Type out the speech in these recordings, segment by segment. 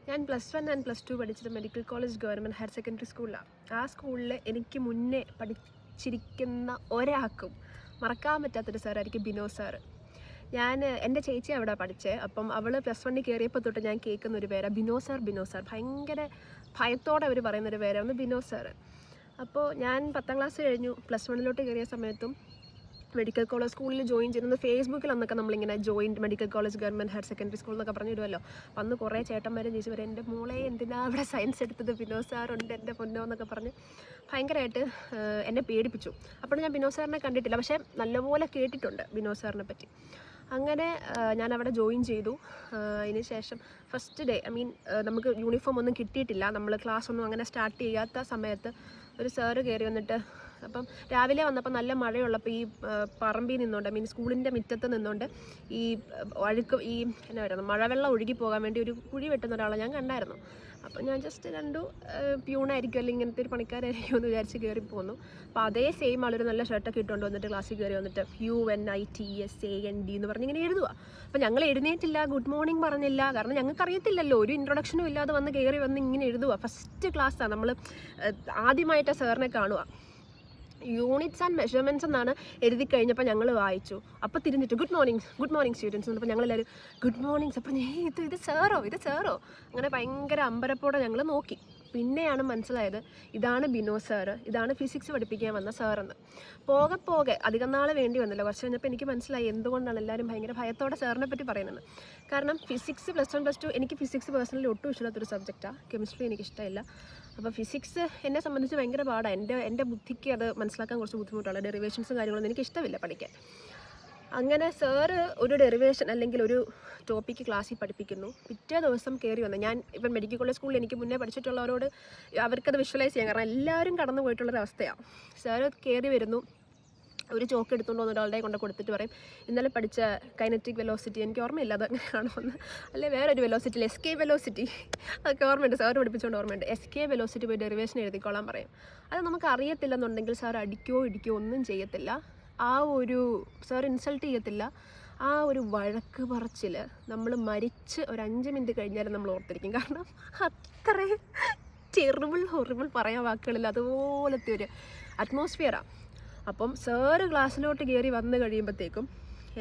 ഞാൻ +1 ആൻഡ് +2 പഠിച്ചത് medical college government higher secondary സ്കൂളിലാണ്. ആ സ്കൂളിൽ എനിക്ക് മുന്നേ പഠിച്ചിരിക്കുന്ന ഒരാൾക്കും മറക്കാൻ പറ്റാത്തൊരു സാറായിരിക്കും ബിനോദ് സാറ്. എൻ്റെ ചേച്ചി അവിടെ പഠിച്ചത്. അപ്പം അവൾ +1 കയറിയപ്പോൾ തൊട്ട് ഞാൻ കേൾക്കുന്ന ഒരു പേരാണ് ബിനോദ് സാർ. ഭയങ്കര ഭയത്തോടെ അവർ പറയുന്നൊരു പേരാണ് ബിനോദ് സാറ്. അപ്പോൾ ഞാൻ 10ാം ക്ലാസ് കഴിഞ്ഞു +1 കയറിയ സമയത്തും മെഡിക്കൽ കോളേജ് സ്കൂളിൽ ജോയിൻ ചെയ്യുന്നത് ഫേസ്ബുക്കിൽ അന്നൊക്കെ നമ്മളിങ്ങനെ joint medical college government higher secondary school എന്നൊക്കെ പറഞ്ഞിടുമല്ലോ. അപ്പം അന്ന് കുറേ ചേട്ടന്മാരും ചേച്ചിമാരും എൻ്റെ മോളെ എന്തിനാ അവിടെ സയൻസ് എടുത്തത്, ബിനോദ് സാറുണ്ട് എൻ്റെ പൊന്നോ എന്നൊക്കെ പറഞ്ഞ് ഭയങ്കരമായിട്ട് എന്നെ പേടിപ്പിച്ചു. അപ്പോൾ ഞാൻ ബിനോദ് സാറിനെ കണ്ടിട്ടില്ല, പക്ഷേ നല്ലപോലെ കേട്ടിട്ടുണ്ട് ബിനോദ് സാറിനെ പറ്റി. അങ്ങനെ ഞാൻ അവിടെ ജോയിൻ ചെയ്തു. അതിന് ശേഷം ഫസ്റ്റ് ഡേ നമുക്ക് യൂണിഫോം ഒന്നും കിട്ടിയിട്ടില്ല. നമ്മൾ ക്ലാസ് ഒന്നും അങ്ങനെ സ്റ്റാർട്ട് ചെയ്യാത്ത സമയത്ത് ഒരു സാറ് കയറി വന്നിട്ട്, അപ്പം രാവിലെ വന്നപ്പോൾ നല്ല മഴയുള്ളപ്പോൾ ഈ പറമ്പിൽ നിന്നുകൊണ്ട് സ്കൂളിൻ്റെ മുറ്റത്ത് നിന്നുകൊണ്ട് ഈ എന്നാ പറയുന്നത് മഴവെള്ളം ഒഴുകി പോകാൻ വേണ്ടി ഒരു കുഴി വെട്ടുന്ന ഒരാളെ ഞാൻ കണ്ടായിരുന്നു. അപ്പം ഞാൻ ജസ്റ്റ് കണ്ടു, പ്യൂണായിരിക്കും അല്ലെങ്കിൽ ഇങ്ങനത്തെ ഒരു പണിക്കാരായിരിക്കും എന്ന് വിചാരിച്ച് കയറി പോന്നു. അപ്പോൾ അതേ സെയിം ആളൊരു നല്ല ഷർട്ടൊക്കെ ഇട്ടുകൊണ്ട് വന്നിട്ട് ക്ലാസ്സിൽ കയറി വന്നിട്ട് UNITSAND എന്ന് പറഞ്ഞിങ്ങനെ എഴുതുക. അപ്പോൾ ഞങ്ങൾ എഴുന്നേറ്റില്ല, ഗുഡ് മോർണിംഗ് പറഞ്ഞില്ല, കാരണം ഞങ്ങൾക്ക് അറിയത്തില്ലല്ലോ, ഒരു ഇൻട്രൊഡക്ഷനും ഇല്ലാതെ കയറി വന്ന് ഇങ്ങനെ എഴുതുക. ഫസ്റ്റ് ക്ലാസ്സാണ്, നമ്മൾ ആദ്യമായിട്ട് സാറിനെ കാണുക. യൂണിറ്റ്സ് ആൻഡ് മെഷർമെൻറ്റ്സ് എന്നാണ് എഴുതി കഴിഞ്ഞപ്പോൾ ഞങ്ങൾ വായിച്ചു. അപ്പോൾ തിരിഞ്ഞിട്ട് ഗുഡ് മോർണിംഗ് സ്റ്റുഡൻസ് എന്നപ്പോൾ ഞങ്ങളെല്ലാവരും ഗുഡ് മോർണിംഗ്സ്. അപ്പം ഇത് സാറോ അങ്ങനെ ഭയങ്കര അമ്പരപ്പോടെ ഞങ്ങൾ നോക്കി. പിന്നെയാണ് മനസ്സിലായത് ഇതാണ് ബിനോദ് സാറ്, ഇതാണ് ഫിസിക്സ് പഠിപ്പിക്കാൻ വന്ന സാറെന്ന്. പോകെ അധികം നാൾ വേണ്ടി വന്നില്ല, കുറച്ച് കഴിഞ്ഞപ്പോൾ എനിക്ക് മനസ്സിലായി എന്തുകൊണ്ടാണ് എല്ലാവരും ഭയങ്കര ഭയത്തോടെ സാറിനെ പറ്റി പറയുന്നത്. കാരണം ഫിസിക്സ് +1 +2 എനിക്ക് ഫിസിക്സ് പേഴ്സണലി ഒട്ടും ഇഷ്ടമില്ലാത്തൊരു സബ്ജക്റ്റാണ്. കെമിസ്ട്രി എനിക്കിഷ്ടമില്ല. അപ്പോൾ ഫിസിക്സ് എന്നെ സംബന്ധിച്ച് ഭയങ്കര പാടാണ്. എൻ്റെ ബുദ്ധിക്ക് അത് മനസ്സിലാക്കാൻ കുറച്ച് ബുദ്ധിമുട്ടാണ്. ഡെറിവേഷൻസും കാര്യങ്ങളൊന്നും എനിക്ക് ഇഷ്ടമില്ല പഠിക്കാൻ. അങ്ങനെ സാറ് ഒരു ഡെറിവേഷൻ അല്ലെങ്കിൽ ഒരു ടോപ്പിക്ക് ക്ലാസ്സിൽ പഠിപ്പിക്കുന്നു. പിറ്റേ ദിവസം കയറി വന്നു. ഞാൻ ഇപ്പം മെഡിക്കൽ കോളേജ് സ്കൂളിൽ എനിക്ക് മുന്നേ പഠിച്ചിട്ടുള്ളവരോട് അവർക്കത് വിഷ്വലൈസ് ചെയ്യാം, കാരണം എല്ലാവരും കടന്നു പോയിട്ടുള്ളൊരവസ്ഥയാണ്. സാറ് കയറി വരുന്നു, ഒരു ചോക്ക് എടുത്തുകൊണ്ട് വന്ന് ഒരാളുടെ കൊണ്ട് കൊടുത്തിട്ട് പറയും, ഇന്നലെ പഠിച്ച കൈനറ്റിക് വെലോസിറ്റി, എനിക്ക് ഓർമ്മയില്ല അത് അങ്ങനെയാണോ അല്ലെ വേറൊരു വെലോസിറ്റി, എസ്കേപ്പ് വെലോസിറ്റി, അതൊക്കെ ഓർമ്മയുണ്ട്, സാറ് പഠിപ്പിച്ചുകൊണ്ട് ഓർമ്മയുണ്ട്. എസ്കേപ്പ് വെലോസിറ്റി പോയി ഡെറിവേഷൻ എഴുതിക്കോളാൻ പറയും. അത് നമുക്ക് അറിയത്തില്ലെന്നുണ്ടെങ്കിൽ സാർ അടിക്കോ ഇടിക്കോ ഒന്നും ചെയ്യത്തില്ല. ആ ഒരു സാർ ഇൻസൾട്ട് ചെയ്യത്തില്ല. ആ ഒരു വഴക്ക് പറച്ചിൽ നമ്മൾ മരിച്ച് ഒരു 5 മിനിറ്റ് കഴിഞ്ഞാലും നമ്മൾ ഓർത്തിരിക്കും, കാരണം അത്രയും ഹൊറിബിൾ പറയാൻ വാക്കുകളില്ല, അതുപോലത്തെ ഒരു അറ്റ്മോസ്ഫിയറാണ്. അപ്പം സാറ് ക്ലാസ്സിലോട്ട് കയറി വന്നു കഴിയുമ്പോഴത്തേക്കും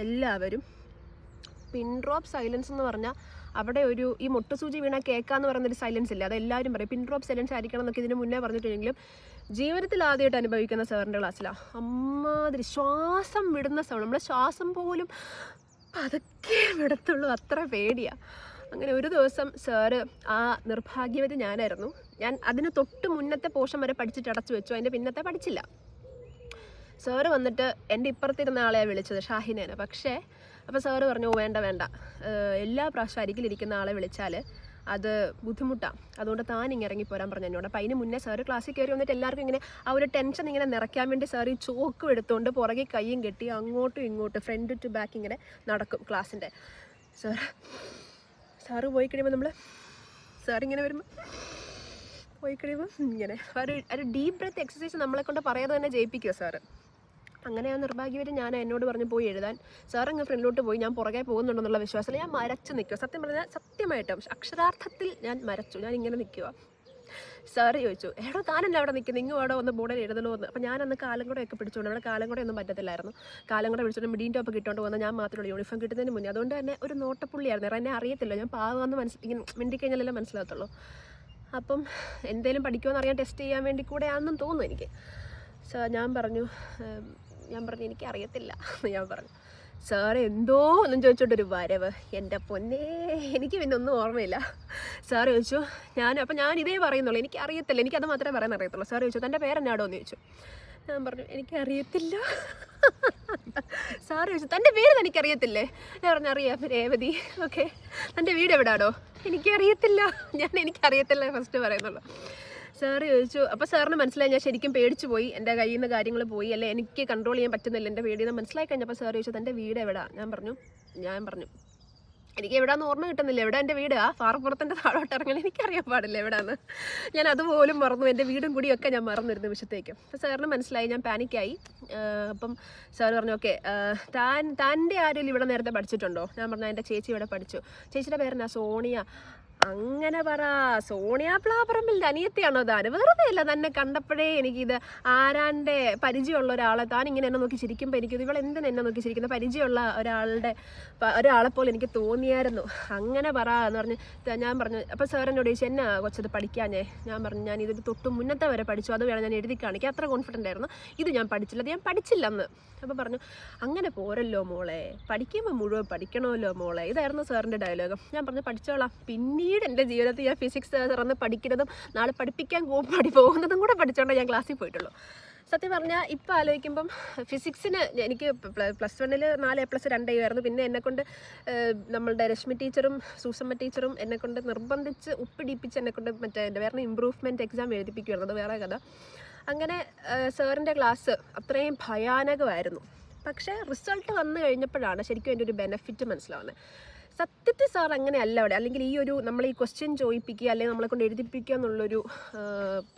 എല്ലാവരും പിൻ ഡ്രോപ്പ് സൈലൻസ് എന്ന് പറഞ്ഞാൽ അവിടെ ഈ മുട്ടുസൂചി വീണ കേൾക്കാന്ന് പറയുന്നൊരു സൈലൻസ് ഇല്ല, അതെല്ലാവരും പറയും. പിൻ ഡ്രോപ്പ് സൈലൻസ് ആയിരിക്കണം എന്നൊക്കെ ഇതിന് മുന്നേ പറഞ്ഞിട്ടുണ്ടെങ്കിലും ജീവിതത്തിൽ ആദ്യമായിട്ട് അനുഭവിക്കുന്ന സാറിൻ്റെ ക്ലാസ്സിലാണ്. അമ്മാതിരി ശ്വാസം വിടുന്ന സൗണ്ട്, നമ്മുടെ ശ്വാസം പോലും പതുക്കെ വിടത്തുള്ളൂ, അത്ര പേടിയാണ്. അങ്ങനെ ഒരു ദിവസം സാറ്, ആ നിർഭാഗ്യവതി ഞാനായിരുന്നു, ഞാൻ അതിന് തൊട്ട് മുന്നത്തെ പോർഷൻ വരെ പഠിച്ചിട്ട് അടച്ചു വെച്ചു, അതിൻ്റെ പിന്നത്തെ പഠിച്ചില്ല. സാറ് വന്നിട്ട് എൻ്റെ ഇപ്പുറത്തിരുന്ന ആളെയാണ് വിളിച്ചത്, ഷാഹിനേനെ. പക്ഷേ അപ്പോൾ സാറ് പറഞ്ഞു, വേണ്ട എല്ലാ പ്രാവശ്യം അരികിലിരിക്കുന്ന ആളെ വിളിച്ചാൽ അത് ബുദ്ധിമുട്ടാണ്, അതുകൊണ്ട് താൻ ഇങ്ങനെ ഇറങ്ങിപ്പോരാൻ പറഞ്ഞു എന്നോട്. അപ്പോൾ അതിന് മുന്നേ സാറ് ക്ലാസ്സിൽ കയറി വന്നിട്ട് എല്ലാവർക്കും ഇങ്ങനെ ആ ഒരു ടെൻഷൻ ഇങ്ങനെ നിറയ്ക്കാൻ വേണ്ടി സാറ് ഈ ചോക്കും എടുത്തുകൊണ്ട് പുറകെ കയ്യും കെട്ടി അങ്ങോട്ടും ഇങ്ങോട്ടും ഫ്രണ്ട് ടു ബാക്ക് ഇങ്ങനെ നടക്കും ക്ലാസ്സിൻ്റെ. സാറ് പോയി കഴിയുമ്പോൾ സാറിങ്ങനെ വരുമ്പോൾ പോയി കഴിയുമ്പോൾ ഇങ്ങനെ ഒരു ഡീപ്പ് ബ്രെത്ത് എക്സസൈസ് നമ്മളെ കൊണ്ട് പറയാതെ തന്നെ ജയിപ്പിക്കുമോ സാറ്. അങ്ങനെ ആ നിർഭാഗ്യവരും ഞാൻ എന്നോട് പറഞ്ഞു പോയി എഴുതാൻ. സാർ അങ്ങ് ഫ്രണ്ടിലോട്ട് പോയി, ഞാൻ പുറകെ പോകുന്നുണ്ടെന്നുള്ള വിശ്വാസത്തിൽ ഞാൻ മരച്ച് നിൽക്കുക. സത്യം പറഞ്ഞാൽ സത്യമായിട്ടും അക്ഷരാർത്ഥത്തിൽ ഞാൻ മരച്ചു, ഞാൻ ഇങ്ങനെ നിൽക്കുക. സാറ് ചോദിച്ചു, എടോ താനല്ല അവിടെ നിൽക്കുന്നത്, ഇങ്ങ് അവിടെ ഒന്ന് ബോർഡിൽ എഴുതണോ എന്ന്. അപ്പോൾ ഞാനന്ന് കാലംകുടയൊക്കെ പിടിച്ചുകൊണ്ട്, അവിടെ കാലംകുടയൊന്നും പറ്റത്തില്ലായിരുന്നു, കാലംകുട പിടിച്ചുകൊണ്ട് മിഡീൻ ടോപ്പ് ഇട്ടുകൊണ്ട് വന്ന് ഞാൻ മാത്രമേ യൂണിഫോം കിട്ടുന്നതിന് മുന്നേ. അതുകൊണ്ട് തന്നെ ഒരു നോട്ടപ്പുള്ളിയായിരുന്നു, എന്നെ അറിയത്തില്ല, ഞാൻ പാവാന്ന് ഇങ്ങനെ മിണ്ടിക്കഴിഞ്ഞാലല്ലേ മനസ്സിലാകത്തുള്ളൂ. അപ്പം എന്തേലും പഠിക്കുമെന്ന് അറിയാൻ ടെസ്റ്റ് ചെയ്യാൻ വേണ്ടി കൂടെ ആണെന്നും തോന്നുന്നു എനിക്ക്. ഞാൻ പറഞ്ഞു എനിക്കറിയത്തില്ല എന്ന് ഞാൻ പറഞ്ഞു. സാറ് എന്തോ ഒന്നും ചോദിച്ചോണ്ടൊരു വരവ്, എൻ്റെ പൊന്നേ, എനിക്ക് പിന്നെ ഒന്നും ഓർമ്മയില്ല. സാറ് ചോദിച്ചു, അപ്പം ഞാൻ ഇതേ പറയുന്നുള്ളൂ, എനിക്കറിയത്തില്ല, എനിക്കത് മാത്രമേ പറയാൻ അറിയത്തുള്ളൂ. സാറ് ചോദിച്ചു, തൻ്റെ പേരെന്നാടോ എന്ന് ചോദിച്ചു. ഞാൻ പറഞ്ഞു എനിക്കറിയത്തില്ല. സാറ് ചോദിച്ചു, തൻ്റെ പേര് എനിക്കറിയത്തില്ലേ? ഞാൻ പറഞ്ഞു അറിയാം, രേവതി. ഓക്കെ, തൻ്റെ വീട് എവിടാടോ? എനിക്കറിയത്തില്ല. എനിക്കറിയത്തില്ല ഫസ്റ്റ് പറയുന്നുള്ളൂ. സാറ് ചോദിച്ചു, അപ്പോൾ സാറിന് മനസ്സിലായി ഞാൻ ശരിക്കും പേടിച്ചു പോയി, എൻ്റെ കയ്യിൽ നിന്ന് കാര്യങ്ങൾ പോയി, അല്ലെ എനിക്ക് കൺട്രോൾ ചെയ്യാൻ പറ്റുന്നില്ല എൻ്റെ പേടിയെന്ന് മനസ്സിലായി കഴിഞ്ഞപ്പോൾ സാറ് ചോദിച്ചു, തൻ്റെ വീട് എവിടാ? ഞാൻ പറഞ്ഞു എനിക്ക് എവിടാന്ന് ഓർമ്മ കിട്ടുന്നില്ല, എവിടെ എൻ്റെ വീട്? ആ പാറപ്പുറത്തിൻ്റെ താഴോട്ട് ഇറങ്ങണം, എനിക്കറിയാൻ പാടില്ല എവിടാന്ന്. ഞാൻ അതുപോലും മറന്നു, എൻ്റെ വീടും കൂടിയൊക്കെ ഞാൻ മറന്നിരുന്ന നിമിഷത്തേക്കും. അപ്പോൾ സാറിന് മനസ്സിലായി, ഞാൻ പാനിക്കായി. അപ്പം സാറ് പറഞ്ഞു, ഓക്കെ, തൻ്റെ ആരെങ്കിലും ഇവിടെ നേരത്തെ പഠിച്ചിട്ടുണ്ടോ? ഞാൻ പറഞ്ഞു എൻ്റെ ചേച്ചി ഇവിടെ പഠിച്ചു. ചേച്ചിയുടെ പേരെന്നാ? സോണിയ. അങ്ങനെ പറ. സോണിയ പ്ലാപ്പറമ്പിൽ അനിയത്തിയാണോ താൻ? വെറുതെ അല്ല, തന്നെ കണ്ടപ്പോഴേ എനിക്കിത് ആരാൻ്റെ പരിചയമുള്ള ഒരാളെ, താൻ ഇങ്ങനെ എന്നെ നോക്കി ചിരിക്കുമ്പോൾ എനിക്കിത് ഇവൾ എന്തിനാ എന്നെ നോക്കി ചിരിക്കുന്നത്, പരിചയമുള്ള ഒരാളെ പോലെ എനിക്ക് തോന്നിയായിരുന്നു. അങ്ങനെ പറ എന്ന് പറഞ്ഞ് ഞാൻ പറഞ്ഞു. അപ്പോൾ സാർ എന്നോട് ചോദിച്ചു എന്നാ കൊച്ചത് പഠിക്കാഞ്ഞേ? ഞാൻ പറഞ്ഞു ഞാൻ ഇതിൽ തൊട്ട് മുന്നത്തെ വരെ പഠിച്ചു, അത് വേണം ഞാൻ എഴുതി കാണിക്കാൻ. അത്ര കോൺഫിഡൻ്റ് ആയിരുന്നു. ഇത് ഞാൻ പഠിച്ചില്ല, അത് ഞാൻ പഠിച്ചില്ലെന്ന്. അപ്പോൾ പറഞ്ഞു അങ്ങനെ പോരല്ലോ മോളെ, പഠിക്കുമ്പോൾ മുഴുവൻ പഠിക്കണമല്ലോ മോളെ. ഇതായിരുന്നു സാറിൻ്റെ ഡയലോഗ്. ഞാൻ പറഞ്ഞു പഠിച്ചോളാം. പിന്നീട് എൻ്റെ ജീവിതത്തിൽ ഞാൻ ഫിസിക്സ് സാറന്ന് പഠിക്കുന്നതും നാളെ പഠിപ്പിക്കാൻ പോകുന്നതും കൂടെ പഠിച്ചോണ്ടേ ഞാൻ ക്ലാസ്സിൽ പോയിട്ടുള്ളൂ. സത്യം പറഞ്ഞാൽ ഇപ്പോൾ ആലോചിക്കുമ്പം ഫിസിക്സിന് എനിക്ക് +1 4 A+, 2 A ആയിരുന്നു. പിന്നെ എന്നെക്കൊണ്ട് നമ്മളുടെ രശ്മി ടീച്ചറും സൂസമ്മ ടീച്ചറും എന്നെക്കൊണ്ട് നിർബന്ധിച്ച് ഉപ്പിടിപ്പിച്ച് എന്നെക്കൊണ്ട് മറ്റേ എൻ്റെ വേറെ ഇമ്പ്രൂവ്മെൻറ്റ് എക്സാം എഴുതിപ്പിക്കുമായിരുന്നു. അത് വേറെ കഥ. അങ്ങനെ സാറിൻ്റെ ക്ലാസ് അത്രയും ഭയാനകമായിരുന്നു. പക്ഷേ റിസൾട്ട് വന്നു കഴിഞ്ഞപ്പോഴാണ് ശരിക്കും എൻ്റെ ഒരു ബെനിഫിറ്റ് മനസ്സിലാവുന്നത്. സത്യത്തിൽ സാർ അങ്ങനെയല്ല അവിടെ, അല്ലെങ്കിൽ ഈ ഒരു നമ്മൾ ഈ ക്വസ്റ്റ്യൻ ചോദിപ്പിക്കുക അല്ലെങ്കിൽ നമ്മളെ കൊണ്ട് എഴുതിപ്പിക്കുക എന്നുള്ളൊരു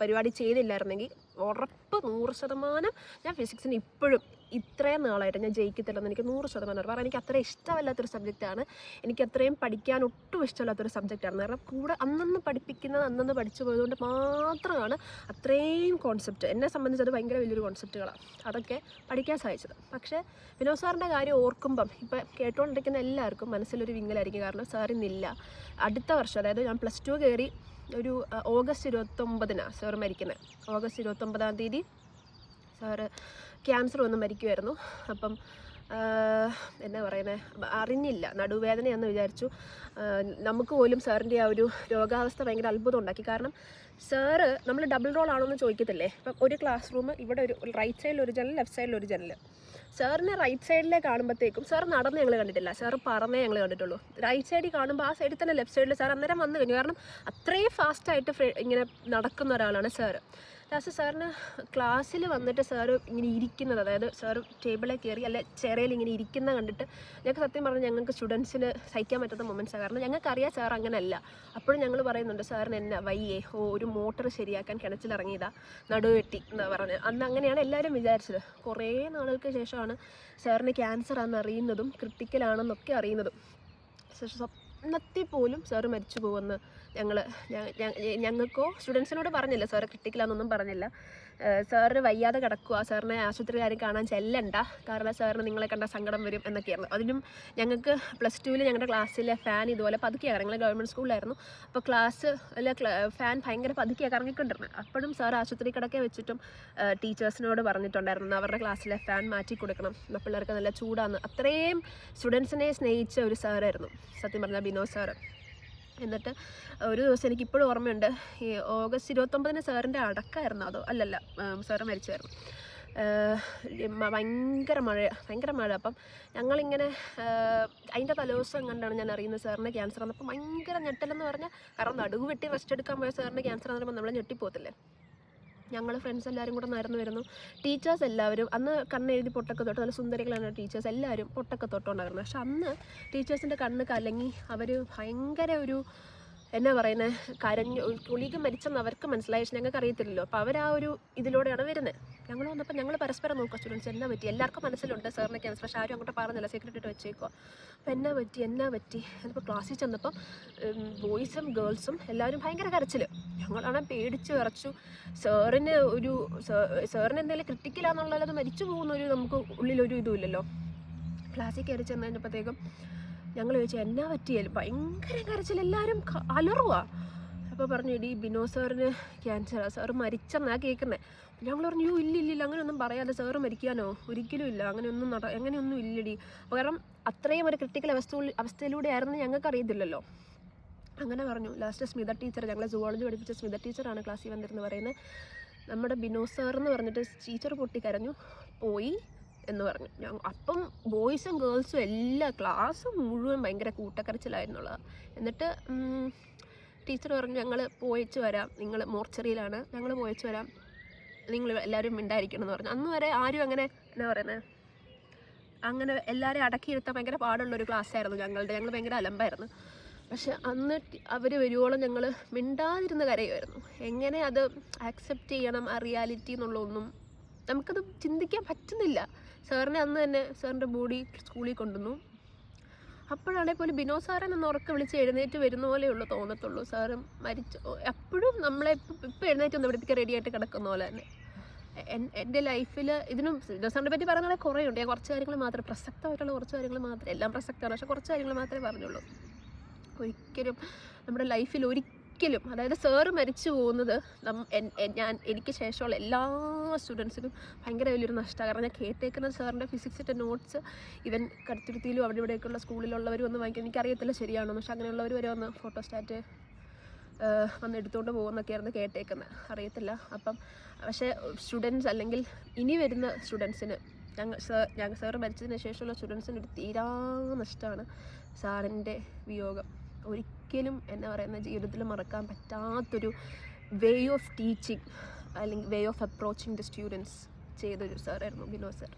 പരിപാടി ചെയ്തില്ലായിരുന്നെങ്കിൽ ഉറപ്പ് 100% ഞാൻ ഫിസിക്സിന് ഇപ്പോഴും ഇത്രയും നാളായിട്ട് ഞാൻ ജയിക്കത്തില്ലെന്ന് എനിക്ക് 100% കാരണം എനിക്ക് അത്ര ഇഷ്ടമല്ലാത്തൊരു സബ്ജക്റ്റാണ്. എനിക്ക് അത്രയും പഠിക്കാൻ ഒട്ടും ഇഷ്ടമല്ലാത്തൊരു സബ്ജക്റ്റാണ്. കാരണം കൂടെ അന്നന്ന് പഠിപ്പിക്കുന്നത് അന്നന്ന് പഠിച്ചു പോയതുകൊണ്ട് മാത്രമാണ് അത്രയും കോൺസെപ്റ്റ് എന്നെ സംബന്ധിച്ച് അത് ഭയങ്കര വലിയൊരു കോൺസെപ്റ്റുകളാണ് അതൊക്കെ പഠിക്കാൻ സാധിച്ചത്. പക്ഷേ വിനോദ് സാറിൻ്റെ കാര്യം ഓർക്കുമ്പം ഇപ്പം കേട്ടുകൊണ്ടിരിക്കുന്ന എല്ലാവർക്കും മനസ്സിലൊരു വിങ്ങലായിരിക്കും. കാരണം സാറിന്നില്ല. അടുത്ത വർഷം, അതായത് ഞാൻ +2 കയറി ഒരു ഓഗസ്റ്റ് 29 സാറ് മരിക്കുന്നത്. ഓഗസ്റ്റ് 29 സാറ് ക്യാൻസർ വന്ന് മരിക്കുമായിരുന്നു. അപ്പം എന്നാ പറയുന്നത്, അറിഞ്ഞില്ല, നടുവേദനയെന്ന് വിചാരിച്ചു. നമുക്ക് പോലും സാറിൻ്റെ ആ ഒരു രോഗാവസ്ഥ ഭയങ്കര അത്ഭുതം ഉണ്ടാക്കി. കാരണം സാറ് നമ്മൾ ഡബിൾ റോൾ ആണോ എന്ന് ചോദിക്കത്തില്ലേ. ഇപ്പം ഒരു ക്ലാസ് റൂം, ഇവിടെ ഒരു റൈറ്റ് സൈഡിൽ ഒരു ജനൽ, ലെഫ്റ്റ് സൈഡിൽ ഒരു ജനൽ. സാറിനെ റൈറ്റ് സൈഡിലെ കാണുമ്പോഴത്തേക്കും സാർ നടന്ന് ഞങ്ങൾ കണ്ടിട്ടില്ല, സാറ് പറന്നേ ഞങ്ങൾ കണ്ടിട്ടുള്ളൂ. റൈറ്റ് സൈഡിൽ കാണുമ്പോൾ ആ സൈഡിൽ തന്നെ ലെഫ്റ്റ് സൈഡിൽ സാർ അന്നേരം വന്നു കഴിഞ്ഞു. കാരണം അത്രയും ഫാസ്റ്റായിട്ട് ഇങ്ങനെ നടക്കുന്ന ഒരാളാണ് സാറ്. ലാസ്റ്റ് സാറിന് ക്ലാസ്സിൽ വന്നിട്ട് സാറ് ഇങ്ങനെ ഇരിക്കുന്നത്, അതായത് സാറ് ടേബിളിൽ കയറി അല്ലെ ചെയറിൽ ഇങ്ങനെ ഇരിക്കുന്ന കണ്ടിട്ട് ഞങ്ങൾക്ക് സത്യം പറഞ്ഞാൽ ഞങ്ങൾക്ക് സ്റ്റുഡൻസിന് സഹിക്കാൻ പറ്റാത്ത മൊമെൻറ്റ്സാണ്. കാരണം ഞങ്ങൾക്കറിയാം സാർ അങ്ങനെയല്ല. അപ്പോഴും ഞങ്ങൾ പറയുന്നുണ്ട് സാറിന് എന്നാ വയ്യേ, ഒരു മോട്ടർ ശരിയാക്കാൻ കിണച്ചിലിറങ്ങിയതാ, നടുവെട്ടി എന്താ പറഞ്ഞത്. അന്ന് അങ്ങനെയാണ് എല്ലാവരും വിചാരിച്ചത്. കുറേ നാളുകൾക്ക് ശേഷമാണ് സാറിന് ക്യാൻസർ ആണെന്ന് അറിയുന്നതും ക്രിട്ടിക്കലാണെന്നൊക്കെ അറിയുന്നതും. സ്വപ്നത്തിൽ പോലും സാറ് മരിച്ചു പോകുമെന്ന് ഞങ്ങൾക്കോ സ്റ്റുഡൻസിനോട് പറഞ്ഞില്ല. സാറ് ക്രിട്ടിക്കലാണെന്നൊന്നും പറഞ്ഞില്ല. സാറിന് വയ്യാതെ കിടക്കുക, സാറിനെ ആശുപത്രിക്കാരും കാണാൻ ചെല്ലണ്ട, കാരണം സാറിന് നിങ്ങളെ കണ്ട സങ്കടം വരും എന്നൊക്കെയായിരുന്നു. അതിനും ഞങ്ങൾക്ക് +2 ഞങ്ങളുടെ ക്ലാസ്സിലെ ഫാൻ ഇതുപോലെ പതുക്കെയാണ്, ഞങ്ങൾ ഗവൺമെൻറ് സ്കൂളിലായിരുന്നു. അപ്പോൾ ഫാൻ ഭയങ്കര പതുക്കെയാണ് കറങ്ങിക്കൊണ്ടിരുന്നത്. അപ്പോഴും സാർ ആശുപത്രി കിടക്കെ വെച്ചിട്ടും ടീച്ചേഴ്സിനോട് പറഞ്ഞിട്ടുണ്ടായിരുന്നു അവരുടെ ക്ലാസ്സിലെ ഫാൻ മാറ്റി കൊടുക്കണം, പിള്ളേർക്ക് നല്ല ചൂടാന്ന്. അത്രയും സ്റ്റുഡൻസിനെ സ്നേഹിച്ച ഒരു സാറായിരുന്നു സത്യം പറഞ്ഞാൽ വിനോദ് സാറ്. എന്നിട്ട് ഒരു ദിവസം എനിക്കിപ്പോഴും ഓർമ്മയുണ്ട്, ഈ ഓഗസ്റ്റ് 29 സാറിൻ്റെ അടക്കമായിരുന്നു. അതോ അല്ലല്ല, സാറ് മരിച്ചായിരുന്നു. ഭയങ്കര മഴ. അപ്പം ഞങ്ങളിങ്ങനെ അതിൻ്റെ തലേദിവസം കണ്ടാണ് ഞാൻ അറിയുന്നത് സാറിന് ക്യാൻസർ ആണെന്നപ്പോൾ ഭയങ്കര ഞെട്ടലെന്ന് പറഞ്ഞാൽ, കാരണം നടുവ് വെട്ടി റെസ്റ്റ് എടുക്കാൻ പോയ സാറിന് ക്യാൻസർ എന്ന് പറയുമ്പോൾ നമ്മൾ ഞെട്ടിപ്പോകത്തില്ലേ. ഞങ്ങൾ ഫ്രണ്ട്സ് എല്ലാവരും കൂടെ നടന്നു വരുന്നു. ടീച്ചേഴ്സ് എല്ലാവരും അന്ന് കണ്ണെഴുതി പൊട്ടൊക്കെ തൊട്ട്, നല്ല സുന്ദരികളാണ് ടീച്ചേഴ്സ് എല്ലാവരും പൊട്ടൊക്കെ തൊട്ടുകൊണ്ടായിരുന്നു. പക്ഷെ അന്ന് ടീച്ചേഴ്സിൻ്റെ കണ്ണ് കലങ്ങി അവർ ഭയങ്കര ഒരു എന്നാ പറയുന്നത്, കുളിക മരിച്ചെന്ന് അവർക്ക് മനസ്സിലായി. പക്ഷെ ഞങ്ങൾക്ക് അറിയത്തില്ലല്ലോ. അപ്പോൾ അവർ ആ ഒരു ഇതിലൂടെയാണ് വരുന്നത്. ഞങ്ങൾ വന്നപ്പോൾ ഞങ്ങൾ പരസ്പരം നോക്കുക സ്റ്റുഡൻസ് എന്നാ പറ്റി. എല്ലാവർക്കും മനസ്സിലുണ്ട് സാറിന് ക്യാൻസർ, പക്ഷെ ആരും അങ്ങോട്ട് പറഞ്ഞില്ല, സീക്രട്ട് ഇട്ട് വെച്ചേക്കുക. അപ്പോൾ എന്നാ പറ്റി എന്നിപ്പോൾ ക്ലാസ്സിൽ ചെന്നപ്പം ബോയ്സും ഗേൾസും എല്ലാവരും ഭയങ്കര കരച്ചിൽ. ഞങ്ങളാണെങ്കിൽ പേടിച്ച് വിറച്ചു. സാറിന് എന്തെങ്കിലും ക്രിട്ടിക്കലാണെന്നുള്ളത് മരിച്ചു പോകുന്നൊരു നമുക്ക് ഉള്ളിലൊരു ഇതുമില്ലല്ലോ. ക്ലാസ്സിൽ കയറി ചെന്ന് കഴിഞ്ഞപ്പോഴത്തേക്കും ഞങ്ങൾ ചോദിച്ചു എന്നാ പറ്റിയാലും ഭയങ്കര കരച്ചിൽ, എല്ലാവരും അലറുക. അപ്പോൾ പറഞ്ഞു ഇടി വിനോദ് സാറിന് ക്യാൻസറാണ്, സാറ് മരിച്ചെന്നാണ് കേൾക്കുന്നത്. ഞങ്ങൾ പറഞ്ഞു ഇല്ലില്ല അങ്ങനെയൊന്നും പറയാതെ സാറ് മരിക്കാനോ, ഒരിക്കലും ഇല്ല, അങ്ങനെയൊന്നും ഇല്ലടി. അപ്പോൾ കാരണം അത്രയും ഒരു ക്രിട്ടിക്കൽ അവസ്ഥയിലൂടെ ആയിരുന്നു ഞങ്ങൾക്ക് അറിയത്തില്ലല്ലോ. അങ്ങനെ പറഞ്ഞു. ലാസ്റ്റ് സ്മിത ടീച്ചർ, ഞങ്ങളെ സുവോളജി പഠിപ്പിച്ച സ്മിത ടീച്ചറാണ് ക്ലാസ്സിൽ വന്നിരുന്ന് പറയുന്നത്, നമ്മുടെ വിനോദ് സാറെന്ന് പറഞ്ഞിട്ട് ടീച്ചർ പൊട്ടിക്കരഞ്ഞു പോയി എന്ന് പറഞ്ഞു. അപ്പം ബോയ്സും ഗേൾസും എല്ലാ ക്ലാസ്സും മുഴുവൻ ഭയങ്കര കൂട്ടക്കരച്ചിലായിരുന്നുള്ളത്. എന്നിട്ട് ടീച്ചർ പറഞ്ഞു ഞങ്ങൾ പോയിച്ച് വരാം, നിങ്ങൾ മോർച്ചറിയിലാണ്, ഞങ്ങൾ പോയിച്ച് വരാം, നിങ്ങൾ എല്ലാവരും മിണ്ടായിരിക്കണം എന്ന് പറഞ്ഞു. അന്ന് വരെ ആരും അങ്ങനെ എന്നാ പറയുന്നത്, അങ്ങനെ എല്ലാവരെയും അടക്കിയിരുത്താൻ ഭയങ്കര പാടുള്ളൊരു ക്ലാസ്സായിരുന്നു ഞങ്ങൾ ഭയങ്കര അലമ്പായിരുന്നു. പക്ഷെ അന്ന് അവർ വരുവോളം ഞങ്ങൾ മിണ്ടാതിരുന്ന് കരയുമായിരുന്നു. എങ്ങനെ അത് ആക്സെപ്റ്റ് ചെയ്യണം ആ റിയാലിറ്റി എന്നുള്ളതൊന്നും നമുക്കത് ചിന്തിക്കാൻ പറ്റുന്നില്ല. സാറിനെ അന്ന് തന്നെ സാറിൻ്റെ ബോഡി സ്കൂളിൽ കൊണ്ടുവന്നു. അപ്പോഴാണെങ്കിൽ പോലും ബിനോ സാറെ നിന്ന് ഉറക്കം വിളിച്ച് എഴുന്നേറ്റ് വരുന്ന പോലെയുള്ളൂ തോന്നത്തുള്ളൂ. സാറും മരിച്ചു എപ്പോഴും നമ്മളെ ഇപ്പം എഴുന്നേറ്റ് ഒന്ന് പഠിപ്പിക്കാൻ റെഡിയായിട്ട് കിടക്കുന്ന പോലെ തന്നെ. എൻ്റെ ലൈഫിൽ ഇതിനും ബിനോ സാറിനെ പറ്റി പറയുന്നത് കുറേ ഉണ്ട്. ഞാൻ കുറച്ച് കാര്യങ്ങൾ മാത്രമേ പ്രസക്തമായിട്ടുള്ള കുറച്ച് കാര്യങ്ങൾ മാത്രമേ, എല്ലാം പ്രസക്തമാണ്, പക്ഷേ കുറച്ച് കാര്യങ്ങൾ മാത്രമേ പറഞ്ഞുള്ളൂ. ഒരിക്കലും നമ്മുടെ ലൈഫിൽ ഒരിക്കലും, അതായത് സാറ് മരിച്ചു പോകുന്നത് എനിക്ക് ശേഷമുള്ള എല്ലാ സ്റ്റുഡൻസിനും ഭയങ്കര വലിയൊരു നഷ്ടമാണ്. കാരണം ഞാൻ കേട്ടേക്കുന്ന സാറിൻ്റെ ഫിസിക്സിൻ്റെ നോട്ട്സ് ഇവൻ കടുത്തുരുത്തിയിലും അവിടെ ഇവിടെയൊക്കെയുള്ള സ്കൂളിലുള്ളവരും ഒന്നും വാങ്ങിക്കാൻ എനിക്കറിയത്തില്ല ശരിയാണോ, പക്ഷെ അങ്ങനെയുള്ളവർ വരെ ഒന്ന് ഫോട്ടോസ്റ്റാറ്റ് വന്ന് എടുത്തുകൊണ്ട് പോകുന്നൊക്കെയായിരുന്നു കേട്ടേക്കുന്നത്, അറിയത്തില്ല. അപ്പം പക്ഷേ സ്റ്റുഡൻസ് അല്ലെങ്കിൽ ഇനി വരുന്ന സ്റ്റുഡൻസിന് ഞങ്ങൾ സാറ് മരിച്ചതിന് ശേഷമുള്ള സ്റ്റുഡൻസിന് ഒരു തീരാ നഷ്ടമാണ് സാറിൻ്റെ വിയോഗം. ഒരിക്കലും എന്നാ പറയുന്ന ജീവിതത്തിൽ മറക്കാൻ പറ്റാത്തൊരു വേ ഓഫ് ടീച്ചിങ് അല്ലെങ്കിൽ way of approaching the students ചെയ്തൊരു സാറായിരുന്നു ബിനോ സാർ.